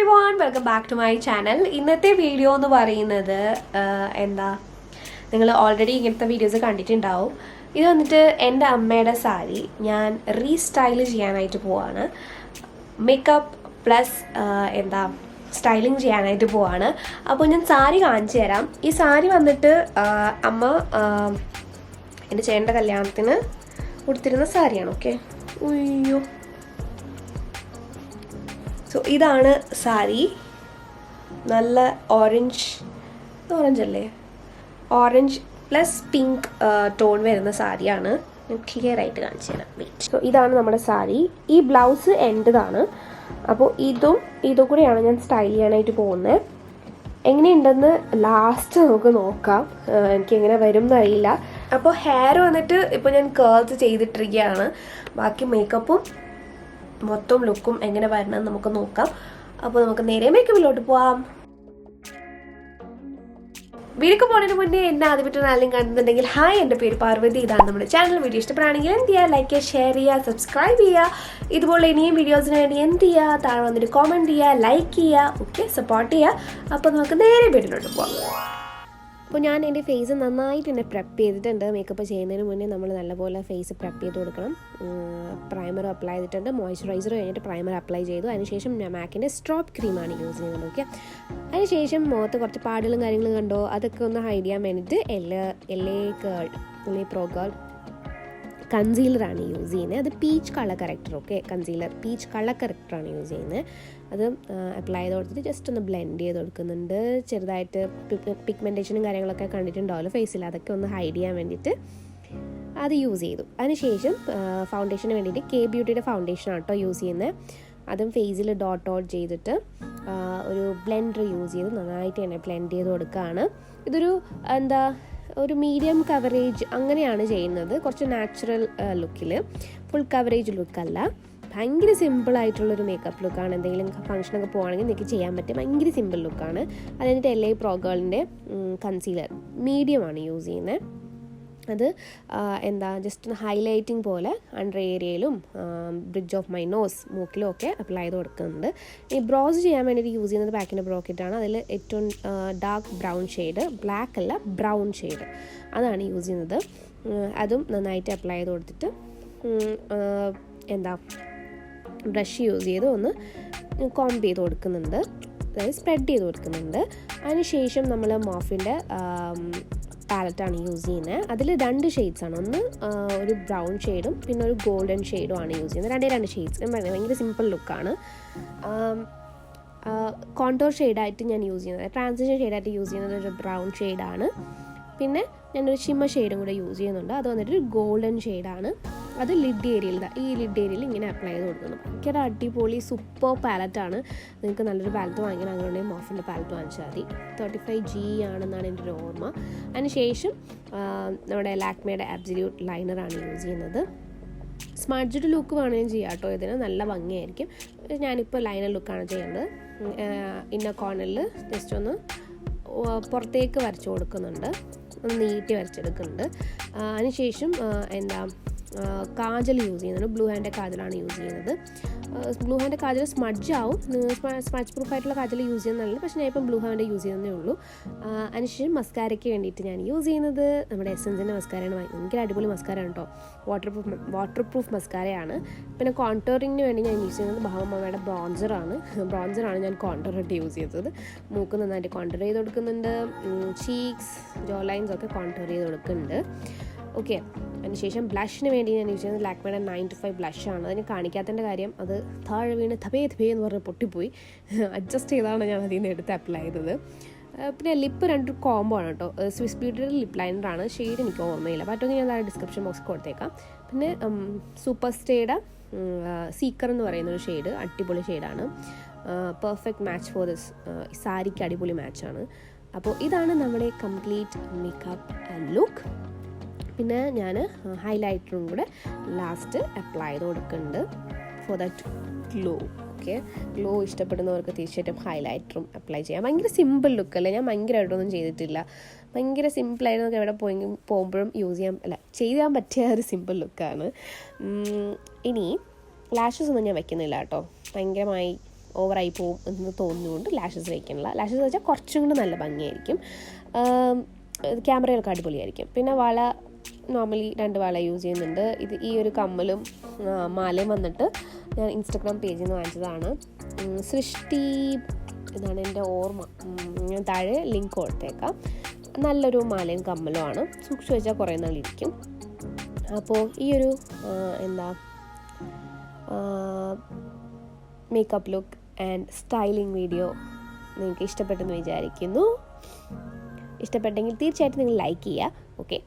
everyone, welcome back to my channel. ഇന്നത്തെ video എന്ന് പറയുന്നത് എന്താ നിങ്ങൾ ഓൾറെഡി ഇങ്ങനത്തെ വീഡിയോസ് കണ്ടിട്ടുണ്ടാവും. ഇത് വന്നിട്ട് എൻ്റെ അമ്മയുടെ സാരി ഞാൻ റീസ്റ്റൈൽ ചെയ്യാനായിട്ട് പോവാണ്. മേക്കപ്പ് പ്ലസ് എന്താ സ്റ്റൈലിംഗ് ചെയ്യാനായിട്ട് പോവാണ്. അപ്പോൾ ഞാൻ സാരി കാണിച്ചു തരാം. ഈ സാരി വന്നിട്ട് അമ്മ എൻ്റെ ചേട്ടൻ്റെ കല്യാണത്തിന് കൊടുത്തിരുന്ന സാരിയാണ്. ഓക്കെ, ഉയ്യോ. സോ ഇതാണ് സാരി. നല്ല ഓറഞ്ച് അല്ലേ, ഓറഞ്ച് പ്ലസ് പിങ്ക് ടോൺ വരുന്ന സാരിയാണ്. ഞാൻ ക്ലിയർ ആയിട്ട് കാണിച്ചു തരാം. വെയിറ്റ്. സോ ഇതാണ് നമ്മുടെ സാരി. ഈ ബ്ലൗസ് എൻ്റെതാണ്. അപ്പോൾ ഇതും കൂടെയാണ് ഞാൻ സ്റ്റൈൽ ചെയ്യാനായിട്ട് പോകുന്നത്. എങ്ങനെയുണ്ടെന്ന് ലാസ്റ്റ് നമുക്ക് നോക്കാം. എനിക്ക് എങ്ങനെ വരും എന്നറിയില്ല. അപ്പോൾ ഹെയർ വന്നിട്ട് ഇപ്പോൾ ഞാൻ കേൾസ് ചെയ്തിട്ടിരിക്കുകയാണ്. ബാക്കി മേക്കപ്പും മൊത്തം ലുക്കും എങ്ങനെ വരണം നമുക്ക് നോക്കാം. അപ്പോൾ നമുക്ക് നേരെ മേക്കപ്പിലോട്ട് പോവാം. വീഡിയോക്ക് പോകുന്നതിന് മുന്നേ എന്നെ ആദ്യമായിട്ട് ആരെങ്കിലും കാണുന്നുണ്ടെങ്കിൽ ഹായ്, എൻ്റെ പേര് പാർവതി. ഇതാണ് നമ്മുടെ ചാനൽ. വീഡിയോ ഇഷ്ടപ്പെടുകയാണെങ്കിൽ എന്ത് ചെയ്യുക, ലൈക്ക് ചെയ്യുക, ഷെയർ ചെയ്യുക, സബ്സ്ക്രൈബ് ചെയ്യുക. ഇതുപോലെ ഇനിയും വീഡിയോസിന് വേണ്ടി എന്ത് ചെയ്യുക, താഴെ വന്നിട്ട് കോമെൻറ്റ് ചെയ്യുക, ലൈക്ക് ചെയ്യുക, ഓക്കെ, സപ്പോർട്ട് ചെയ്യുക. അപ്പോൾ നമുക്ക് നേരെ വീഡിയോയിലോട്ട് പോകാം. അപ്പോൾ ഞാൻ എൻ്റെ ഫേസ് നന്നായിട്ട് തന്നെ പ്രെപ്പ് ചെയ്തിട്ടുണ്ട്. മേക്കപ്പ് ചെയ്യുന്നതിന് മുന്നേ നമ്മൾ നല്ലപോലെ ഫേസ് പ്രെപ്പ് ചെയ്ത് കൊടുക്കണം. പ്രൈമർ അപ്ലൈ ചെയ്തിട്ടുണ്ട്. മോയ്സ്ചറൈസർ കഴിഞ്ഞിട്ട് പ്രൈമർ അപ്ലൈ ചെയ്തു. അതിനുശേഷം ഞാൻ മാക്കിൻ്റെ സ്ട്രോബ് ക്രീമാണ് യൂസ് ചെയ്യുന്നത്. ഓക്കെ, അതിനുശേഷം മുഖത്ത് കുറച്ച് പാടുകളും കാര്യങ്ങളും കണ്ടോ, അതൊക്കെ ഒന്ന് ഹൈഡ് ചെയ്യാൻ വേണ്ടിയിട്ട് എല്ലേ പ്രോ ഗേൾ കൺസീലറാണ് യൂസ് ചെയ്യുന്നത്. അത് peach colour corrector. Okay, concealer peach colour കറക്റ്ററാണ് യൂസ് ചെയ്യുന്നത്. അത് അപ്ലൈ ചെയ്ത് കൊടുത്തിട്ട് ജസ്റ്റ് ഒന്ന് ബ്ലെൻഡ് ചെയ്ത് കൊടുക്കുന്നുണ്ട്. ചെറുതായിട്ട് പിഗ്മെൻറ്റേഷനും കാര്യങ്ങളൊക്കെ കണ്ടിട്ടുണ്ടാവുമല്ലോ ഫേസിൽ, അതൊക്കെ ഒന്ന് ഹൈഡ് ചെയ്യാൻ വേണ്ടിയിട്ട് അത് യൂസ് ചെയ്തു. അതിനുശേഷം ഫൗണ്ടേഷന് വേണ്ടിയിട്ട് കെ ബ്യൂട്ടിയുടെ ഫൗണ്ടേഷനാണ് കേട്ടോ യൂസ് ചെയ്യുന്നത്. അതും ഫേസിൽ ഡോട്ട് ചെയ്തിട്ട് ഒരു ബ്ലെൻഡർ യൂസ് ചെയ്ത് നന്നായിട്ട് തന്നെ ബ്ലെൻഡ് ചെയ്ത് കൊടുക്കുകയാണ്. ഇതൊരു ഒരു മീഡിയം കവറേജ് അങ്ങനെയാണ് ചെയ്യുന്നത്. കുറച്ച് നാച്ചുറൽ ലുക്കിൽ, ഫുൾ കവറേജ് ലുക്കല്ല. ഭയങ്കര സിമ്പിളായിട്ടുള്ളൊരു മേക്കപ്പ് ലുക്കാണ്. എന്തെങ്കിലും ഫംഗ്ഷനൊക്കെ പോകുകയാണെങ്കിൽ നിങ്ങൾക്ക് ചെയ്യാൻ പറ്റും. ഭയങ്കര സിമ്പിൾ ലുക്കാണ്. അത് കഴിഞ്ഞിട്ട് എൽ ഐ പ്രോ ഗേളിൻ്റെ കൺസീലർ മീഡിയമാണ് യൂസ് ചെയ്യുന്നത്. അത് ജസ്റ്റ് ഒന്ന് ഹൈലൈറ്റിംഗ് പോലെ അണ്ടർ ഏരിയയിലും ബ്രിഡ്ജ് ഓഫ് മൈ നോസ്, മൂക്കിലും ഒക്കെ അപ്ലൈ ചെയ്ത് കൊടുക്കുന്നുണ്ട്. ഈ ബ്രോസ് ചെയ്യാൻ വേണ്ടിയിട്ട് യൂസ് ചെയ്യുന്നത് ബാക്കിൻ്റെ ബ്രോക്കറ്റാണ്. അതിൽ ഏറ്റവും ഡാർക്ക് ബ്രൗൺ ഷെയ്ഡ്, ബ്ലാക്ക് അല്ല ബ്രൗൺ ഷെയ്ഡ്, അതാണ് യൂസ് ചെയ്യുന്നത്. അതും നന്നായിട്ട് അപ്ലൈ ചെയ്ത് കൊടുത്തിട്ട് ബ്രഷ് യൂസ് ചെയ്ത് ഒന്ന് കോംബ് ചെയ്ത് കൊടുക്കുന്നുണ്ട്, അതായത് സ്പ്രെഡ് ചെയ്ത് കൊടുക്കുന്നുണ്ട്. അതിനുശേഷം നമ്മൾ മോർഫിൻ്റെ പാലറ്റാണ് യൂസ് ചെയ്യുന്നത്. അതിൽ 2 ഷെയ്ഡ്സാണ്. ഒന്ന് ഒരു ബ്രൗൺ ഷെയ്ഡും പിന്നെ ഒരു ഗോൾഡൻ ഷെയ്ഡും ആണ് യൂസ് ചെയ്യുന്നത്. 2 ഷെയ്ഡ്സ്. ഞാൻ പറയുന്നത് ഭയങ്കര സിമ്പിൾ ലുക്കാണ്. കോണ്ടോർ ഷെയ്ഡായിട്ട് ഞാൻ യൂസ് ചെയ്യുന്നത്, ട്രാൻസിഷൻ ഷെയ്ഡായിട്ട് യൂസ് ചെയ്യുന്നത് ഒരു ബ്രൗൺ ഷെയ്ഡാണ്. പിന്നെ ഞാനൊരു ഷിമ്മർ ഷെയ്ഡും കൂടെ യൂസ് ചെയ്യുന്നുണ്ട്. അത് വന്നിട്ട് ഒരു ഗോൾഡൻ ഷെയ്ഡാണ്. അത് ലിഡ് ഏരിയയിൽ, ഈ ലിഡ് ഏരിയയിൽ ഇങ്ങനെ അപ്ലൈ ചെയ്ത് കൊടുക്കണം. ഭയങ്കര അടിപൊളി സൂപ്പർ പാലറ്റാണ്. നിങ്ങൾക്ക് നല്ലൊരു പാലറ്റ് വാങ്ങിക്കണം, അങ്ങനെയുണ്ടെങ്കിൽ മോർഫിൻ്റെ പാലറ്റ് വാങ്ങിച്ചാൽ മതി. 35G ആണെന്നാണ് എൻ്റെ ഒരു ഓർമ്മ. അതിനുശേഷം നമ്മുടെ ലാക്മേയുടെ ആബ്സല്യൂട്ട് ലൈനറാണ് യൂസ് ചെയ്യുന്നത്. സ്മഡ്ജ്ഡ് ലുക്ക് വേണമെങ്കിൽ ചെയ്യാം കേട്ടോ, ഇതിന് നല്ല ഭംഗിയായിരിക്കും. ഞാനിപ്പോൾ ലൈനർ ലുക്കാണ് ചെയ്യുന്നത്. ഇന്നർ കോർണറിൽ ജസ്റ്റ് ഒന്ന് പുറത്തേക്ക് വരച്ചു കൊടുക്കുന്നുണ്ട്, ഒന്ന് നീട്ടി വരച്ചെടുക്കുന്നുണ്ട്. അതിനുശേഷം കാജൽ യൂസ് ചെയ്യുന്നുണ്ട്. ബ്ലൂ ഹാൻഡ് കാജലാണ് യൂസ് ചെയ്യുന്നത്. ബ്ലൂ ഹാൻഡ് കാജൽ സ്മഡ്ജ് ആവും. സ്മഡ്ജ് പ്രൂഫായിട്ടുള്ള കാജൽ യൂസ് ചെയ്യുന്നതല്ല, പക്ഷേ ഞാൻ ഇപ്പം ബ്ലൂ ഹാൻഡ് യൂസ് ചെയ്യുന്നതേ ഉള്ളൂ. അതിനുശേഷം മസ്കാരയ്ക്ക് വേണ്ടിയിട്ട് ഞാൻ യൂസ് ചെയ്യുന്നത് നമ്മുടെ എസൻസിൻ്റെ മസ്കാരയാണ്. ഭയങ്കര അടിപൊളി മസ്കാരയാണ് കേട്ടോ. വാട്ടർ പ്രൂഫ് മസ്കാരയാണ്. പിന്നെ കോൺടോറിങ്ങിന് വേണ്ടി ഞാൻ യൂസ് ചെയ്യുന്നത് ബഹമ്മയുടെ ബ്രോൺസറാണ് ഞാൻ കോൺടോറായിട്ട് യൂസ് ചെയ്തത്. മൂക്ക് നന്നായിട്ട് കോൺടോർ ചെയ്ത് കൊടുക്കുന്നുണ്ട്. ചീക്സ്, ജോ ലൈൻസ് ഒക്കെ കോൺടോർ ചെയ്ത് കൊടുക്കുന്നുണ്ട്. ഓക്കെ, അതിനുശേഷം ബ്ലഷിന് വേണ്ടി ഞാൻ യൂസ് ചെയ്യുന്നത് ലാക്മേയുടെ 925 ബ്ലഷാണ്. അതിന് കാണിക്കാത്തതിൻ്റെ കാര്യം, അത് താഴെ വീണ് ഥബേ എന്ന് പറഞ്ഞ് പൊട്ടിപ്പോയി. അഡ്ജസ്റ്റ് ചെയ്താണ് ഞാൻ അതിൽ നിന്ന് എടുത്ത് അപ്ലൈ ചെയ്തത്. പിന്നെ ലിപ്പ് 2 കോംബോ ആണ് കേട്ടോ. സ്വിസ് ബ്യൂട്ടിയുടെ ലിപ്പ് ലൈനറാണ്. ഷെയ്ഡ് എനിക്ക് ഓർമ്മയില്ല, പറ്റുമെങ്കിൽ ഞാൻ താഴെ ഡിസ്ക്രിപ്ഷൻ ബോക്സ് കൊടുത്തേക്കാം. പിന്നെ സൂപ്പർ സ്റ്റേയുടെ സീക്കർ എന്ന് പറയുന്നൊരു ഷെയ്ഡ്, അടിപൊളി ഷെയ്ഡാണ്. പെർഫെക്റ്റ് മാച്ച് ഫോർ ദിസ് സാരിക്ക് അടിപൊളി മാച്ചാണ്. അപ്പോൾ ഇതാണ് നമ്മുടെ കംപ്ലീറ്റ് മേക്കപ്പ് ലുക്ക്. പിന്നെ ഞാൻ ഹൈലൈറ്ററും കൂടെ ലാസ്റ്റ് അപ്ലൈ ചെയ്ത് കൊടുക്കുന്നുണ്ട് for that glow. Okay, glow ഇഷ്ടപ്പെടുന്നവർക്ക് തീർച്ചയായിട്ടും ഹൈലൈറ്ററും അപ്ലൈ ചെയ്യാം. ഭയങ്കര സിമ്പിൾ ലുക്കല്ലേ, ഞാൻ ഭയങ്കരമായിട്ടൊന്നും ചെയ്തിട്ടില്ല. ഭയങ്കര സിമ്പിളായിരുന്നു. നമുക്ക് എവിടെ പോകുമ്പോഴും ചെയ്യാൻ പറ്റിയ ഒരു സിമ്പിൾ ലുക്കാണ്. ഇനി ലാഷസ് ഒന്നും ഞാൻ വെക്കുന്നില്ല കേട്ടോ. ഭയങ്കരമായി ഓവറായി പോകും എന്ന് തോന്നുന്നുകൊണ്ട് ലാഷസ് വയ്ക്കണില്ല. ലാഷസ് വെച്ചാൽ കുറച്ചും കൂടി നല്ല ഭംഗിയായിരിക്കും, ക്യാമറയിലൊക്കെ അടിപൊളിയായിരിക്കും. പിന്നെ വള നോർമലി 2 വള യൂസ് ചെയ്യുന്നുണ്ട്. ഇത് ഈ ഒരു കമ്മലും മാലയും വന്നിട്ട് ഞാൻ ഇൻസ്റ്റഗ്രാം പേജിൽ നിന്ന് വാങ്ങിച്ചതാണ്. സൃഷ്ടി ഇതാണ് എൻ്റെ ഓർമ്മ. ഞാൻ താഴെ ലിങ്ക് കൊടുത്തേക്കാം. നല്ലൊരു മാലയും കമ്മലുമാണ്, സൂക്ഷിച്ച് വെച്ചാൽ കുറേ നാളിരിക്കും. അപ്പോൾ ഈ ഒരു makeup look and styling video നിങ്ങൾക്ക് ഇഷ്ടപ്പെട്ടെന്ന് വിചാരിക്കുന്നു. ഇഷ്ടപ്പെട്ടെങ്കിൽ തീർച്ചയായിട്ടും നിങ്ങൾ ലൈക്ക് ചെയ്യുക. ഓക്കെ,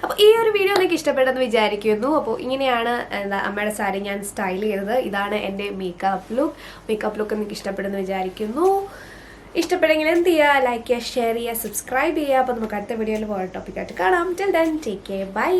അപ്പോൾ ഈ ഒരു വീഡിയോ നിങ്ങൾക്ക് ഇഷ്ടപ്പെട്ടെന്ന് വിചാരിക്കുന്നു. അപ്പോൾ ഇങ്ങനെയാണ് അമ്മയുടെ സാരി ഞാൻ സ്റ്റൈൽ ചെയ്തത്. ഇതാണ് എൻ്റെ മേക്കപ്പ് ലുക്ക് നിങ്ങൾക്ക് ഇഷ്ടപ്പെടുമെന്ന് വിചാരിക്കുന്നു. ഇഷ്ടപ്പെടുമെങ്കിൽ എന്ത് ചെയ്യുക, ലൈക്ക് ചെയ്യുക, ഷെയർ ചെയ്യുക, സബ്സ്ക്രൈബ് ചെയ്യുക. അപ്പോൾ നമുക്ക് അടുത്ത വീഡിയോയിൽ വേറെ ടോപ്പിക്കായിട്ട് കാണാം. Till then take care, by.